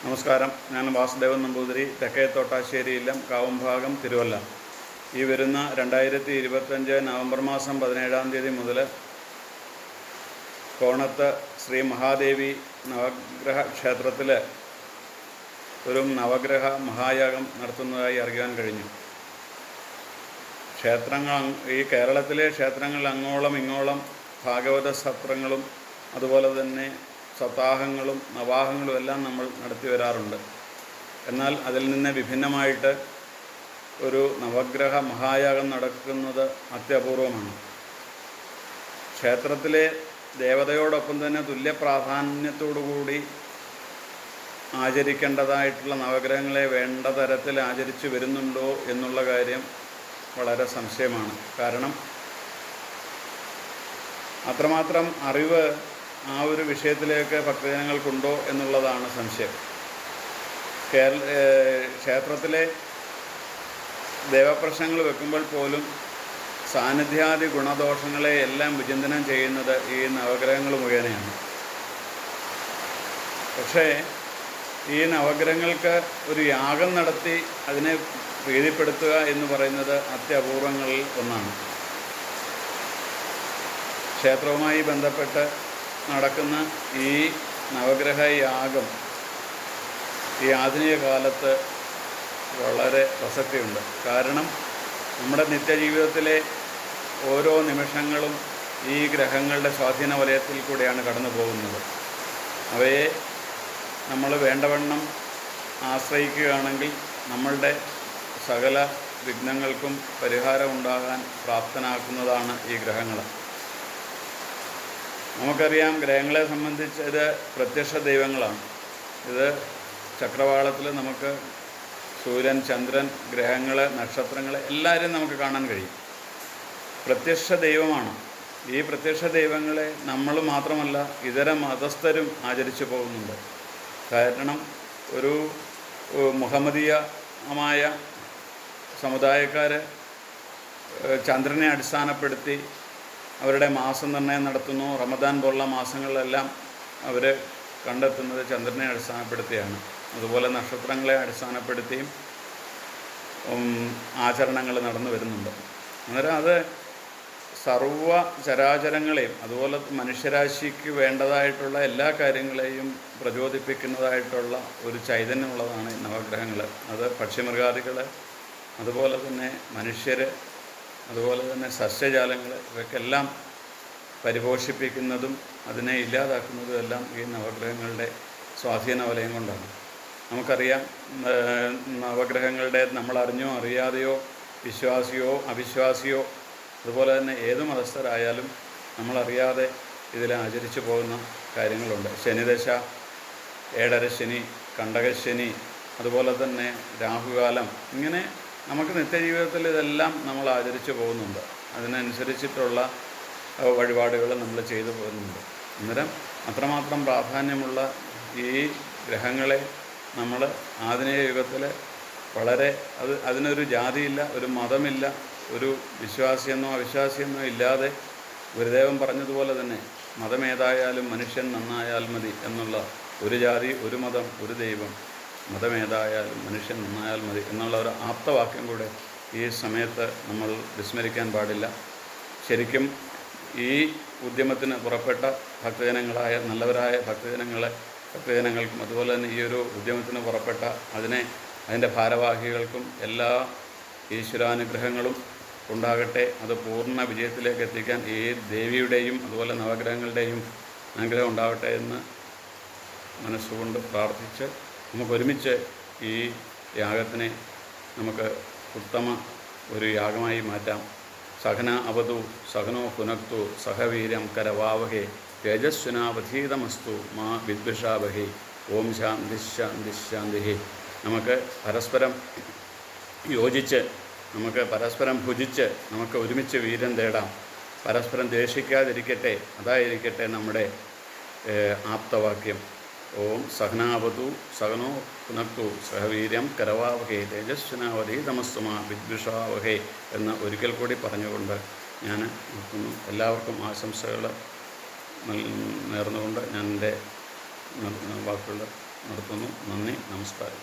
നമസ്കാരം. ഞാൻ വാസുദേവൻ നമ്പൂതിരി, തെക്കേ തോട്ടാശ്ശേരി ഇല്ലം, കാവുംഭാഗം, തിരുവല്ല. ഈ വരുന്ന 2025 നവംബർ മാസം 17-ാം തീയതി മുതൽ കോണത്ത് ശ്രീ മഹാദേവി നവഗ്രഹ ക്ഷേത്രത്തിൽ ഒരു നവഗ്രഹ മഹായാഗം നടത്തുന്നതായി അറിയാൻ കഴിഞ്ഞു. ഈ കേരളത്തിലെ ക്ഷേത്രങ്ങൾ അങ്ങോളം ഇങ്ങോളം ഭാഗവത സത്രങ്ങളും അതുപോലെ തന്നെ സപ്താഹങ്ങളും നവാഹങ്ങളും എല്ലാം നമ്മൾ നടത്തി വരാറുണ്ട്. എന്നാൽ അതിൽ നിന്ന് വിഭിന്നമായിട്ട് ഒരു നവഗ്രഹ മഹായാഗം നടക്കുന്നത് അത്യപൂർവമാണ്. ക്ഷേത്രത്തിലെ ദേവതയോടൊപ്പം തന്നെ തുല്യ പ്രാധാന്യത്തോടുകൂടി ആചരിക്കേണ്ടതായിട്ടുള്ള നവഗ്രഹങ്ങളെ വേണ്ട തരത്തിൽ ആചരിച്ചു വരുന്നുണ്ടോ എന്നുള്ള കാര്യം വളരെ സംശയമാണ്. കാരണം അത്രമാത്രം അറിവ് ആ ഒരു വിഷയത്തിലേക്ക് ഭക്തജനങ്ങൾക്കുണ്ടോ എന്നുള്ളതാണ് സംശയം. ക്ഷേത്രത്തിലെ ദേവപ്രശ്നങ്ങൾ വെക്കുമ്പോൾ പോലും സാന്നിധ്യാദി ഗുണദോഷങ്ങളെ എല്ലാം വിചിന്തനം ചെയ്യുന്നത് ഈ നവഗ്രഹങ്ങൾ മുഖേനയാണ്. പക്ഷേ ഈ നവഗ്രഹങ്ങൾക്ക് ഒരു യാഗം നടത്തി അതിനെ പ്രീതിപ്പെടുത്തുക എന്ന് പറയുന്നത് അത്യപൂർവങ്ങളിൽ ഒന്നാണ്. ക്ഷേത്രവുമായി ബന്ധപ്പെട്ട് നടക്കുന്ന ഈ നവഗ്രഹ യാഗം ഈ ആധുനിക കാലത്ത് വളരെ പ്രസക്തിയുണ്ട്. കാരണം നമ്മുടെ നിത്യജീവിതത്തിലെ ഓരോ നിമിഷങ്ങളും ഈ ഗ്രഹങ്ങളുടെ സ്വാധീന വലയത്തിൽ കൂടെയാണ് കടന്നു പോകുന്നത്. അവയെ നമ്മൾ വേണ്ടവണ്ണം ആശ്രയിക്കുകയാണെങ്കിൽ നമ്മളുടെ സകല വിഘ്നങ്ങൾക്കും പരിഹാരമുണ്ടാകാൻ പ്രാപ്തനാക്കുന്നതാണ് ഈ ഗ്രഹങ്ങൾ. നമുക്കറിയാം, ഗ്രഹങ്ങളെ സംബന്ധിച്ച് ഇത് പ്രത്യക്ഷ ദൈവങ്ങളാണ്. ഇത് ചക്രവാളത്തിൽ നമുക്ക് സൂര്യൻ, ചന്ദ്രൻ, ഗ്രഹങ്ങൾ, നക്ഷത്രങ്ങൾ എല്ലാവരും നമുക്ക് കാണാൻ കഴിയും. പ്രത്യക്ഷ ദൈവമാണ്. ഈ പ്രത്യക്ഷ ദൈവങ്ങളെ നമ്മൾ മാത്രമല്ല ഇതര മതസ്ഥരും ആചരിച്ചു പോകുന്നുണ്ട്. കാരണം ഒരു മുഹമ്മദീയമായ സമുദായക്കാർ ചന്ദ്രനെ അടിസ്ഥാനപ്പെടുത്തി അവരുടെ മാസനിർണ്ണയം നടത്തുന്നു. റമദാൻ പോലുള്ള മാസങ്ങളിലെല്ലാം അവർ കണ്ടെത്തുന്നത് ചന്ദ്രനെ അടിസ്ഥാനപ്പെടുത്തിയാണ്. അതുപോലെ നക്ഷത്രങ്ങളെ അടിസ്ഥാനപ്പെടുത്തിയും ആചരണങ്ങൾ നടന്നു വരുന്നുണ്ട്. അന്നേരം അത് സർവ ചരാചരങ്ങളെയും അതുപോലെ മനുഷ്യരാശിക്ക് വേണ്ടതായിട്ടുള്ള എല്ലാ കാര്യങ്ങളെയും പ്രചോദിപ്പിക്കുന്നതായിട്ടുള്ള ഒരു ചൈതന്യമുള്ളതാണ് ഈ നവഗ്രഹങ്ങൾ. അത് പക്ഷിമൃഗാദികൾ, അതുപോലെ തന്നെ മനുഷ്യർ, അതുപോലെ തന്നെ സസ്യജാലങ്ങൾ, ഇവയ്ക്കെല്ലാം പരിപോഷിപ്പിക്കുന്നതും അതിനെ ഇല്ലാതാക്കുന്നതും എല്ലാം ഈ നവഗ്രഹങ്ങളുടെ സ്വാധീന വലയം കൊണ്ടാണ്. നമുക്കറിയാം, നവഗ്രഹങ്ങളുടെ നമ്മളറിഞ്ഞോ അറിയാതെയോ വിശ്വാസിയോ അവിശ്വാസിയോ അതുപോലെ തന്നെ ഏത് മതസ്ഥരായാലും നമ്മളറിയാതെ ഇതിൽ ആചരിച്ചു പോകുന്ന കാര്യങ്ങളുണ്ട്. ശനിദശ, ഏഴരശനി, കണ്ടകശനി, അതുപോലെ തന്നെ രാഹുകാലം, ഇങ്ങനെ നമുക്ക് നിത്യജീവിതത്തിൽ ഇതെല്ലാം നമ്മൾ ആചരിച്ചു പോകുന്നുണ്ട്. അതിനനുസരിച്ചിട്ടുള്ള വഴിപാടുകൾ നമ്മൾ ചെയ്തു പോകുന്നുണ്ട്. അന്നേരം അത്രമാത്രം പ്രാധാന്യമുള്ള ഈ ഗ്രഹങ്ങളെ നമ്മൾ ആധുനിക യുഗത്തിൽ വളരെ അതിനൊരു ജാതിയില്ല, ഒരു മതമില്ല, ഒരു വിശ്വാസിയെന്നോ അവിശ്വാസിയെന്നോ ഇല്ലാതെ ഗുരുദേവൻ പറഞ്ഞതുപോലെ തന്നെ മതമേതായാലും മനുഷ്യൻ നന്നായാൽ മതി എന്നുള്ള, ഒരു ജാതി, ഒരു മതം, ഒരു ദൈവം, മതമേതായാലും മനുഷ്യൻ നന്നായാൽ മതി എന്നുള്ള ഒരു ആപ്തവാക്യം കൂടെ ഈ സമയത്ത് നമ്മൾ വിസ്മരിക്കാൻ പാടില്ല. ശരിക്കും ഈ ഉദ്യമത്തിന് പുറപ്പെട്ട ഭക്തജനങ്ങളായ നല്ലവരായ ഭക്തജനങ്ങൾക്കും അതുപോലെ തന്നെ ഈ ഒരു ഉദ്യമത്തിന് പുറപ്പെട്ട അതിൻ്റെ ഭാരവാഹികൾക്കും എല്ലാ ഈശ്വരാനുഗ്രഹങ്ങളും ഉണ്ടാകട്ടെ. അത് പൂർണ്ണ വിജയത്തിലേക്ക് എത്തിക്കാൻ ഈ ദേവിയുടെയും അതുപോലെ നവഗ്രഹങ്ങളുടെയും അനുഗ്രഹം ഉണ്ടാകട്ടെ എന്ന് മനസ്സുകൊണ്ട് പ്രാർത്ഥിച്ച് നമുക്കൊരുമിച്ച് ഈ യാഗത്തിനെ നമുക്ക് ഉത്തമ ഒരു യാഗമായി മാറ്റാം. സഹന അവതു സഹനോ പുനക്തു സഹവീര്യം കരവാവഹേ തേജസ്വിനാവധീതമസ്തു മാ വിദ്വിഷാവഹേ. ഓം ശാന്തി ശാന്തി ശാന്തി. നമുക്ക് പരസ്പരം യോജിച്ച്, നമുക്ക് പരസ്പരം ഭുജിച്ച്, നമുക്ക് ഒരുമിച്ച് വീര്യം തേടാം. പരസ്പരം ദ്വേഷിക്കാതിരിക്കട്ടെ, അതായിരിക്കട്ടെ നമ്മുടെ ആപ്തവാക്യം. ഓം സഹനാവതു സഹനോ പുനക്തു സഹവീര്യം കരവാവഹേ തേജസ്വിനാവധീതമസ്തു മാ വിദ്വിഷാവഹേ എന്ന് ഒരിക്കൽ കൂടി പറഞ്ഞുകൊണ്ട് ഞാൻ നിർത്തുന്നു. എല്ലാവർക്കും ആശംസകൾ നേർന്നുകൊണ്ട് ഞാൻ എൻ്റെ വാക്കുകൾ നടത്തുന്നു. നന്ദി, നമസ്കാരം.